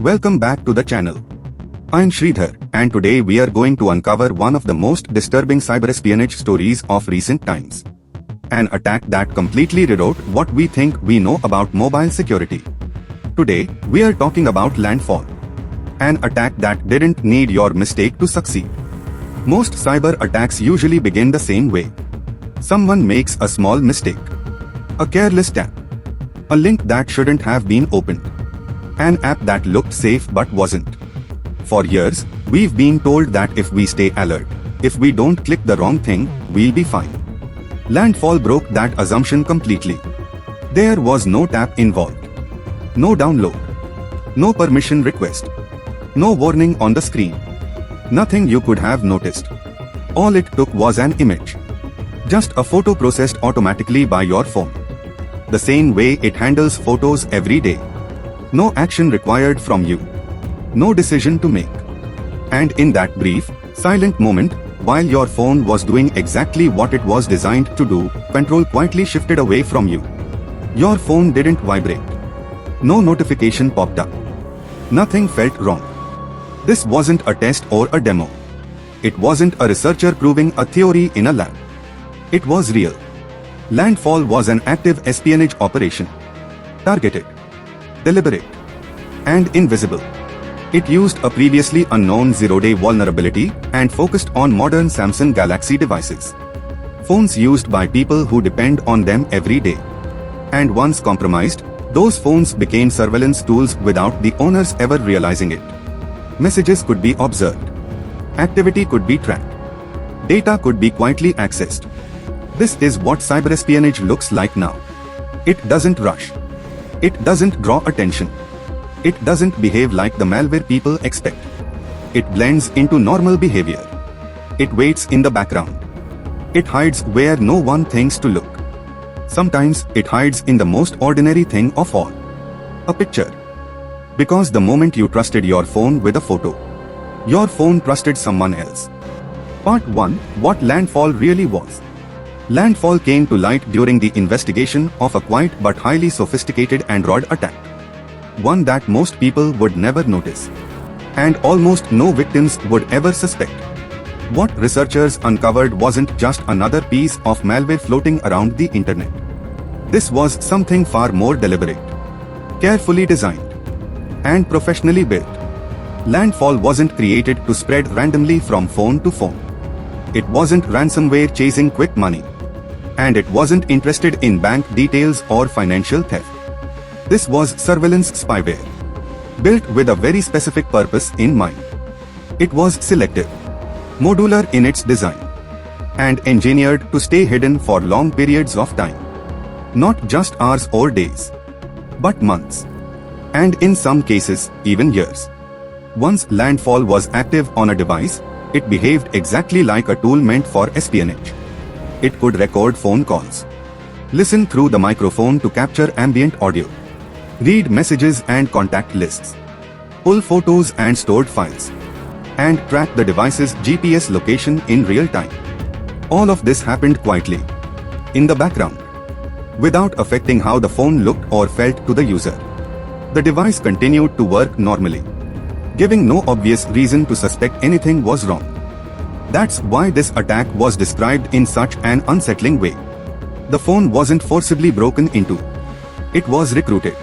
Welcome back to the channel. I'm Sridhar, and today we are going to uncover one of the most disturbing cyber espionage stories of recent times. An attack that completely rewrote what we think we know about mobile security. Today, we are talking about Landfall. An attack that didn't need your mistake to succeed. Most cyber attacks usually begin the same way. Someone makes a small mistake. A careless tap. A link that shouldn't have been opened. An app that looked safe but wasn't. For years, we've been told that if we stay alert, if we don't click the wrong thing, we'll be fine. Landfall broke that assumption completely. There was no tap involved. No download. No permission request. No warning on the screen. Nothing you could have noticed. All it took was an image. Just a photo processed automatically by your phone. The same way it handles photos every day. No action required from you. No decision to make. And in that brief, silent moment, while your phone was doing exactly what it was designed to do, control quietly shifted away from you. Your phone didn't vibrate. No notification popped up. Nothing felt wrong. This wasn't a test or a demo. It wasn't a researcher proving a theory in a lab. It was real. Landfall was an active espionage operation. Targeted. Deliberate. And invisible. It used a previously unknown zero-day vulnerability and focused on modern Samsung Galaxy devices. Phones used by people who depend on them every day. And once compromised, those phones became surveillance tools without the owners ever realizing it. Messages could be observed. Activity could be tracked. Data could be quietly accessed. This is what cyberespionage looks like now. It doesn't rush. It doesn't draw attention. It doesn't behave like the malware people expect. It blends into normal behavior. It waits in the background. It hides where no one thinks to look. Sometimes it hides in the most ordinary thing of all. A picture. Because the moment you trusted your phone with a photo, your phone trusted someone else. Part 1. What Landfall really was. Landfall came to light during the investigation of a quiet but highly sophisticated Android attack. One that most people would never notice. And almost no victims would ever suspect. What researchers uncovered wasn't just another piece of malware floating around the internet. This was something far more deliberate, carefully designed, and professionally built. Landfall wasn't created to spread randomly from phone to phone. It wasn't ransomware chasing quick money. And it wasn't interested in bank details or financial theft. This was surveillance spyware, built with a very specific purpose in mind. It was selective, modular in its design, and engineered to stay hidden for long periods of time. Not just hours or days, but months, and in some cases, even years. Once Landfall was active on a device, it behaved exactly like a tool meant for espionage. It could record phone calls, listen through the microphone to capture ambient audio, read messages and contact lists, pull photos and stored files, and track the device's GPS location in real time. All of this happened quietly, in the background, without affecting how the phone looked or felt to the user. The device continued to work normally, giving no obvious reason to suspect anything was wrong. That's why this attack was described in such an unsettling way. The phone wasn't forcibly broken into. It was recruited.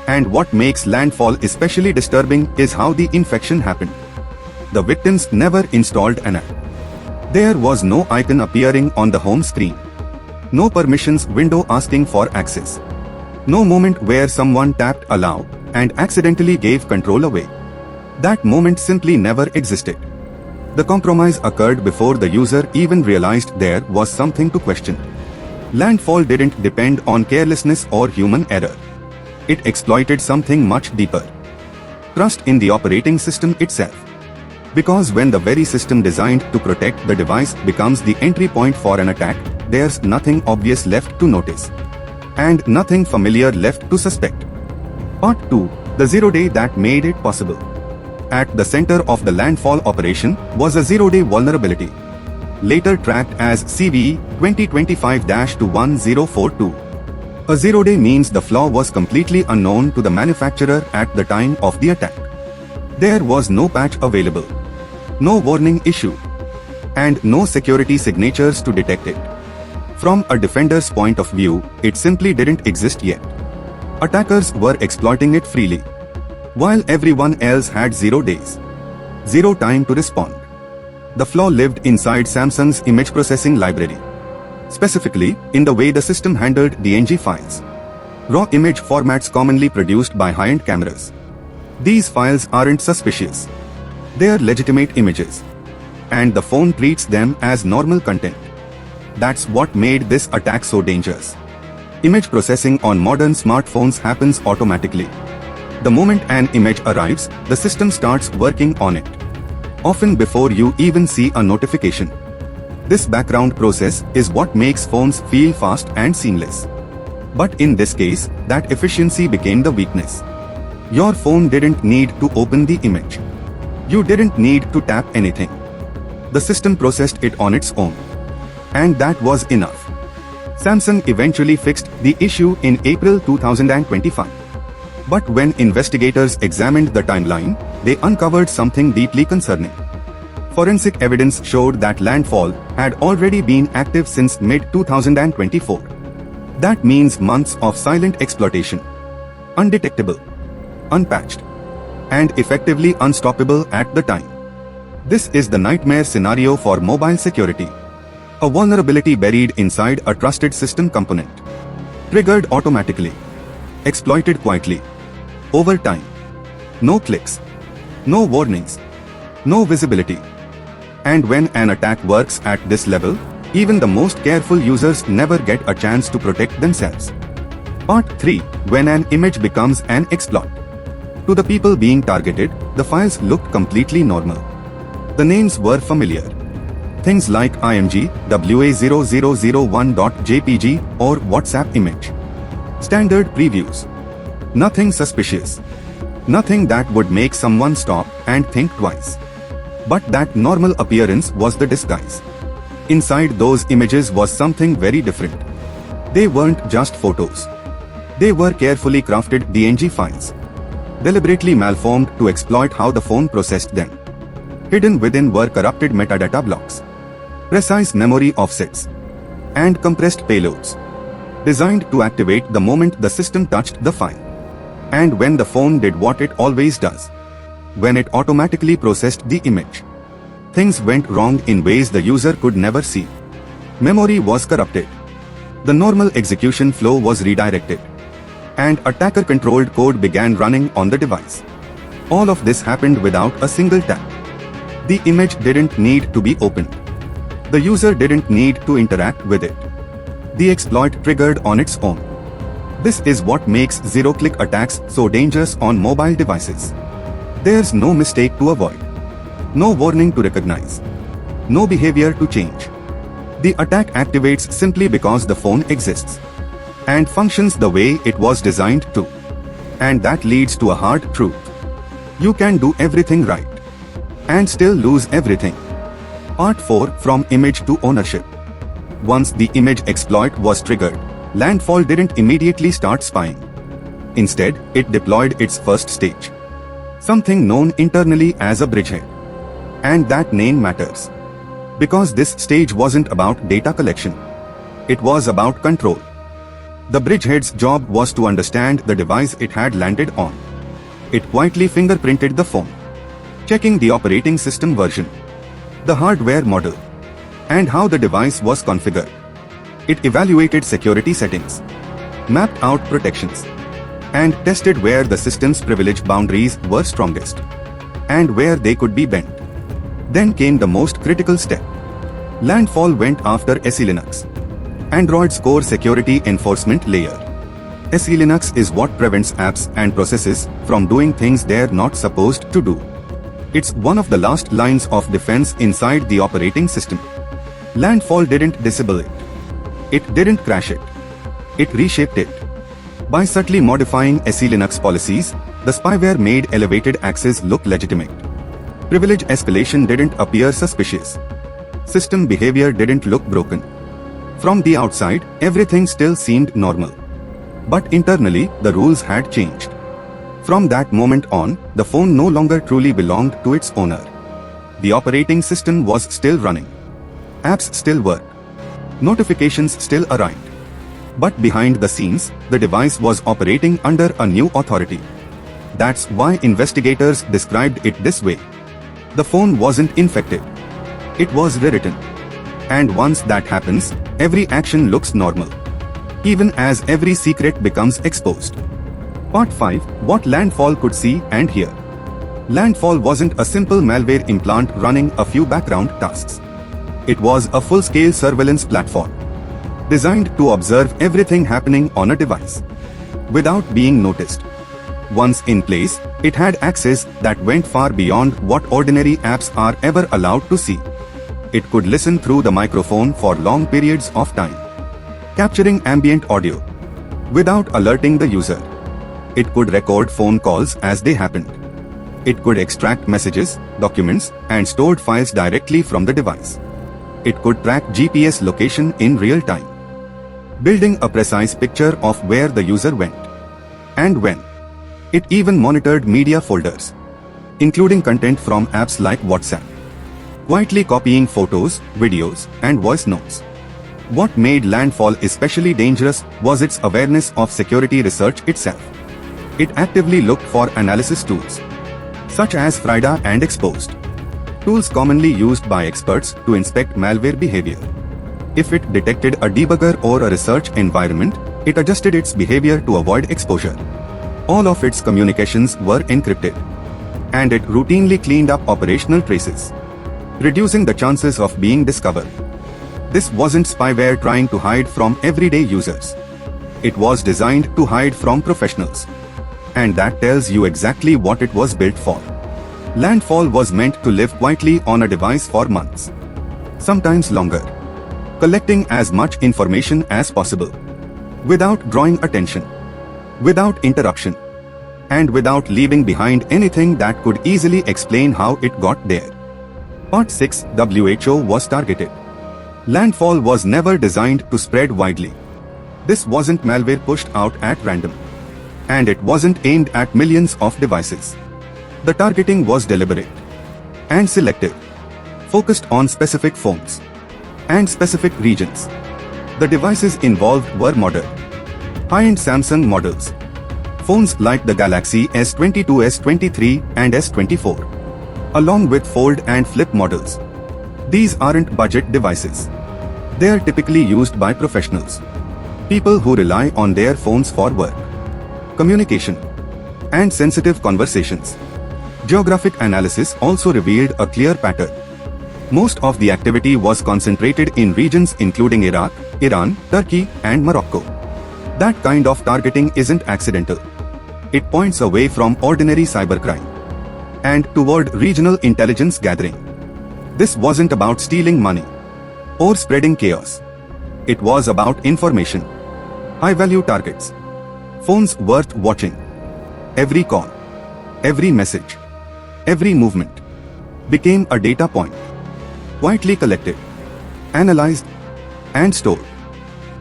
And what makes Landfall especially disturbing is how the infection happened. The victims never installed an app. There was no icon appearing on the home screen. No permissions window asking for access. No moment where someone tapped allow and accidentally gave control away. That moment simply never existed. The compromise occurred before the user even realized there was something to question. Landfall didn't depend on carelessness or human error. It exploited something much deeper. Trust in the operating system itself. Because when the very system designed to protect the device becomes the entry point for an attack, there's nothing obvious left to notice. And nothing familiar left to suspect. Part 2. The zero day that made it possible. At the center of the Landfall operation was a zero-day vulnerability, later tracked as CVE 2025-1042. A zero-day means the flaw was completely unknown to the manufacturer at the time of the attack. There was no patch available, no warning issue, and no security signatures to detect it. From a defender's point of view, it simply didn't exist yet. Attackers were exploiting it freely, while everyone else had 0 days, 0 time to respond. The flaw lived inside Samsung's image processing library, specifically in the way the system handled DNG files, raw image formats commonly produced by high-end cameras. These files aren't suspicious. They are legitimate images, and the phone treats them as normal content. That's what made this attack so dangerous. Image processing on modern smartphones happens automatically. The moment an image arrives, the system starts working on it, often before you even see a notification. This background process is what makes phones feel fast and seamless. But in this case, that efficiency became the weakness. Your phone didn't need to open the image. You didn't need to tap anything. The system processed it on its own. And that was enough. Samsung eventually fixed the issue in April 2025. But when investigators examined the timeline, they uncovered something deeply concerning. Forensic evidence showed that Landfall had already been active since mid-2024. That means months of silent exploitation. Undetectable, unpatched, and effectively unstoppable at the time. This is the nightmare scenario for mobile security. A vulnerability buried inside a trusted system component. Triggered automatically. Exploited quietly. Over time. No clicks. No warnings. No visibility. And when an attack works at this level, even the most careful users never get a chance to protect themselves. Part 3. When an image becomes an exploit. To the people being targeted, the files looked completely normal. The names were familiar. Things like IMG, WA0001.jpg, or WhatsApp image. Standard previews. Nothing suspicious. Nothing that would make someone stop and think twice. But that normal appearance was the disguise. Inside those images was something very different. They weren't just photos. They were carefully crafted DNG files, deliberately malformed to exploit how the phone processed them. Hidden within were corrupted metadata blocks, precise memory offsets, and compressed payloads, designed to activate the moment the system touched the file. And when the phone did what it always does, when it automatically processed the image, things went wrong in ways the user could never see. Memory was corrupted. The normal execution flow was redirected, and attacker-controlled code began running on the device. All of this happened without a single tap. The image didn't need to be opened. The user didn't need to interact with it. The exploit triggered on its own. This is what makes zero-click attacks so dangerous on mobile devices. There's no mistake to avoid, no warning to recognize, no behavior to change. The attack activates simply because the phone exists and functions the way it was designed to. And that leads to a hard truth. You can do everything right and still lose everything. Part 4. From image to ownership. Once the image exploit was triggered, Landfall didn't immediately start spying. Instead, it deployed its first stage, something known internally as a bridgehead. And that name matters, because this stage wasn't about data collection. It was about control. The bridgehead's job was to understand the device it had landed on. It quietly fingerprinted the phone, checking the operating system version, the hardware model, and how the device was configured. It evaluated security settings, mapped out protections, and tested where the system's privilege boundaries were strongest and where they could be bent. Then came the most critical step. Landfall went after SE Linux, Android's core security enforcement layer. SE Linux is what prevents apps and processes from doing things they're not supposed to do. It's one of the last lines of defense inside the operating system. Landfall didn't disable it. It didn't crash it. It reshaped it. By subtly modifying SE Linux policies, the spyware made elevated access look legitimate. Privilege escalation didn't appear suspicious. System behavior didn't look broken. From the outside, everything still seemed normal. But internally, the rules had changed. From that moment on, the phone no longer truly belonged to its owner. The operating system was still running. Apps still worked. Notifications still arrived. But behind the scenes, the device was operating under a new authority. That's why investigators described it this way. The phone wasn't infected. It was rewritten. And once that happens, every action looks normal. Even as every secret becomes exposed. Part 5. What Landfall could see and hear. Landfall wasn't a simple malware implant running a few background tasks. It was a full-scale surveillance platform, designed to observe everything happening on a device, without being noticed. Once in place, it had access that went far beyond what ordinary apps are ever allowed to see. It could listen through the microphone for long periods of time, capturing ambient audio, without alerting the user. It could record phone calls as they happened. It could extract messages, documents, and stored files directly from the device. It could track GPS location in real time, building a precise picture of where the user went and when. It even monitored media folders, including content from apps like WhatsApp, quietly copying photos, videos, and voice notes. What made Landfall especially dangerous was its awareness of security research itself. It actively looked for analysis tools, such as FRIDA and Exposed, tools commonly used by experts to inspect malware behavior. If it detected a debugger or a research environment, it adjusted its behavior to avoid exposure. All of its communications were encrypted, and it routinely cleaned up operational traces, reducing the chances of being discovered. This wasn't spyware trying to hide from everyday users. It was designed to hide from professionals. And that tells you exactly what it was built for. Landfall was meant to live quietly on a device for months, sometimes longer, collecting as much information as possible, without drawing attention, without interruption, and without leaving behind anything that could easily explain how it got there. Part 6. WHO was targeted. Landfall was never designed to spread widely. This wasn't malware pushed out at random. And it wasn't aimed at millions of devices. The targeting was deliberate and selective, focused on specific phones and specific regions. The devices involved were modern, high-end Samsung models, phones like the Galaxy S22, S23, and S24, along with fold and flip models. These aren't budget devices. They are typically used by professionals, people who rely on their phones for work, communication, and sensitive conversations. Geographic analysis also revealed a clear pattern. Most of the activity was concentrated in regions including Iraq, Iran, Turkey, and Morocco. That kind of targeting isn't accidental. It points away from ordinary cybercrime and toward regional intelligence gathering. This wasn't about stealing money or spreading chaos. It was about information, high-value targets, phones worth watching. Every call, every message, every movement became a data point, quietly collected, analyzed, and stored.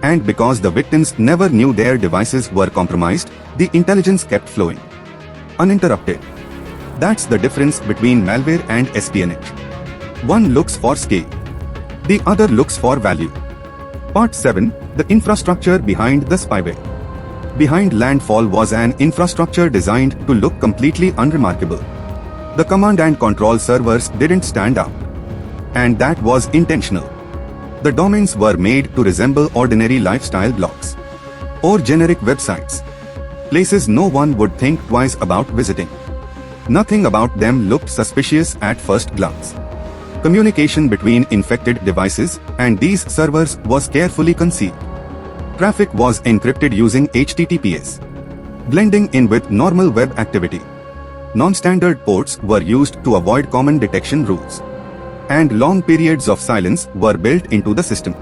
And because the victims never knew their devices were compromised, the intelligence kept flowing, uninterrupted. That's the difference between malware and espionage. One looks for scale, the other looks for value. Part 7. The infrastructure behind the spyware. Behind Landfall was an infrastructure designed to look completely unremarkable. The command and control servers didn't stand out. And that was intentional. The domains were made to resemble ordinary lifestyle blogs or generic websites, places no one would think twice about visiting. Nothing about them looked suspicious at first glance. Communication between infected devices and these servers was carefully concealed. Traffic was encrypted using HTTPS, blending in with normal web activity. Non-standard ports were used to avoid common detection rules, and long periods of silence were built into the system.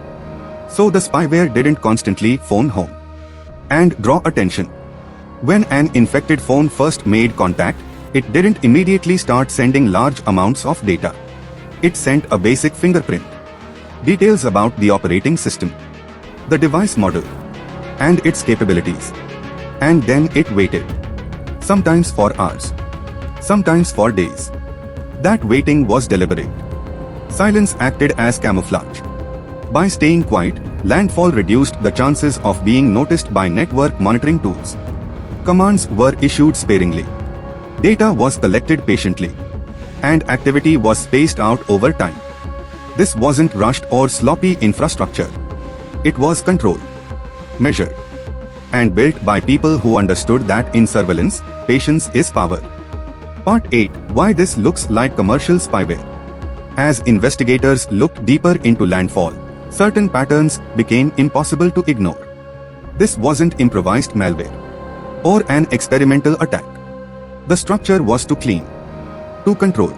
So the spyware didn't constantly phone home and draw attention. When an infected phone first made contact, it didn't immediately start sending large amounts of data. It sent a basic fingerprint, details about the operating system, the device model, and its capabilities. And then it waited. sometimes for hours, sometimes for days. That waiting was deliberate. Silence acted as camouflage. By staying quiet, Landfall reduced the chances of being noticed by network monitoring tools. Commands were issued sparingly. Data was collected patiently. And activity was spaced out over time. This wasn't rushed or sloppy infrastructure. It was controlled, measured, and built by people who understood that in surveillance, patience is power. Part 8. Why this looks like commercial spyware. As investigators looked deeper into Landfall, certain patterns became impossible to ignore. This wasn't improvised malware or an experimental attack. The structure was too clean, to control.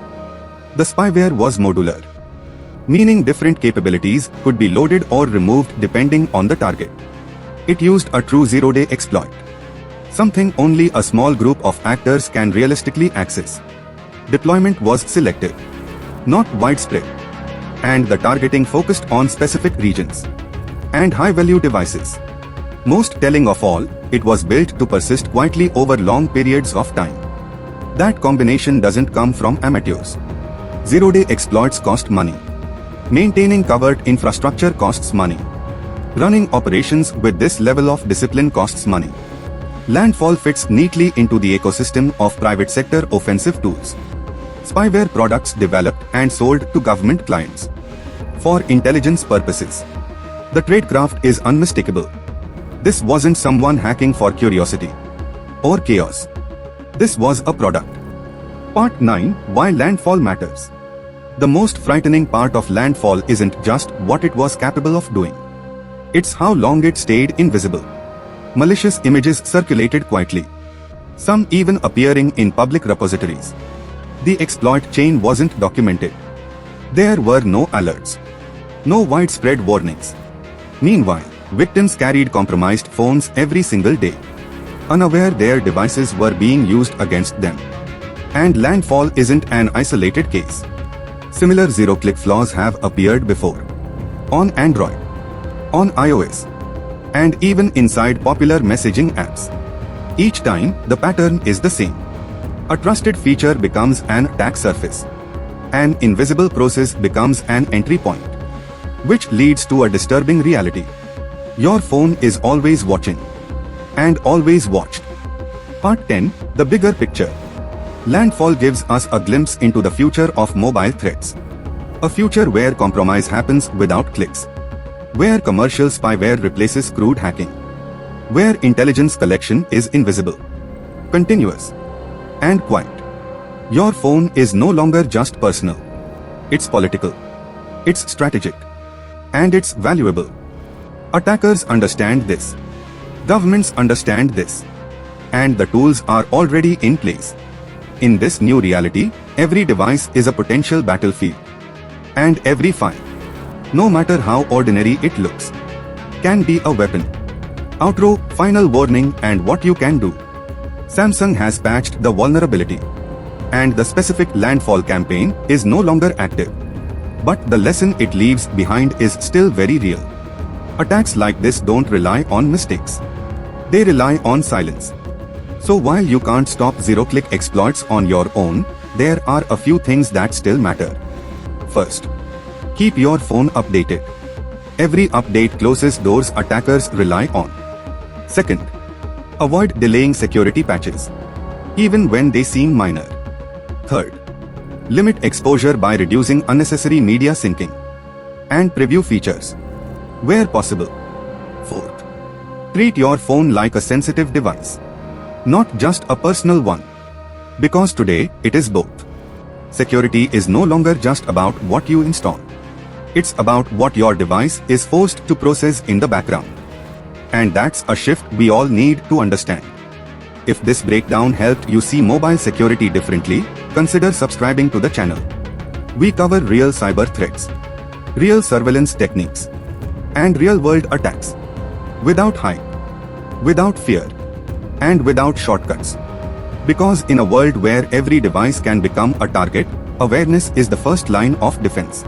The spyware was modular, meaning different capabilities could be loaded or removed depending on the target. It used a true zero-day exploit, something only a small group of actors can realistically access. Deployment was selective, not widespread, and the targeting focused on specific regions and high-value devices. Most telling of all, it was built to persist quietly over long periods of time. That combination doesn't come from amateurs. Zero-day exploits cost money. Maintaining covert infrastructure costs money. Running operations with this level of discipline costs money. Landfall fits neatly into the ecosystem of private sector offensive tools. Spyware products developed and sold to government clients. For intelligence purposes. The tradecraft is unmistakable. This wasn't someone hacking for curiosity or chaos. This was a product. Part 9. Why Landfall matters. The most frightening part of Landfall isn't just what it was capable of doing. It's how long it stayed invisible. Malicious images circulated quietly, some even appearing in public repositories. The exploit chain wasn't documented. There were no alerts, no widespread warnings. Meanwhile, victims carried compromised phones every single day, unaware their devices were being used against them. And Landfall isn't an isolated case. Similar zero-click flaws have appeared before. On Android, on iOS, and even inside popular messaging apps. Each time, the pattern is the same. A trusted feature becomes an attack surface. An invisible process becomes an entry point. Which leads to a disturbing reality. Your phone is always watching. And always watched. Part 10. The bigger picture. Landfall gives us a glimpse into the future of mobile threats. A future where compromise happens without clicks. Where commercial spyware replaces crude hacking. Where intelligence collection is invisible, continuous, and quiet. Your phone is no longer just personal. It's political. It's strategic. And it's valuable. Attackers understand this. Governments understand this. And the tools are already in place. In this new reality, every device is a potential battlefield. And every file, no matter how ordinary it looks, can be a weapon. Outro, final warning and what you can do. Samsung has patched the vulnerability. And the specific Landfall campaign is no longer active. But the lesson it leaves behind is still very real. Attacks like this don't rely on mistakes. They rely on silence. So while you can't stop zero-click exploits on your own, there are a few things that still matter. First, keep your phone updated. Every update closes doors attackers rely on. Second, avoid delaying security patches, even when they seem minor. Third, limit exposure by reducing unnecessary media syncing and preview features, where possible. Fourth, treat your phone like a sensitive device, not just a personal one. Because today, it is both. Security is no longer just about what you install. It's about what your device is forced to process in the background. And that's a shift we all need to understand. If this breakdown helped you see mobile security differently, consider subscribing to the channel. We cover real cyber threats, real surveillance techniques, and real-world attacks. Without hype, without fear, and without shortcuts. Because in a world where every device can become a target, awareness is the first line of defense.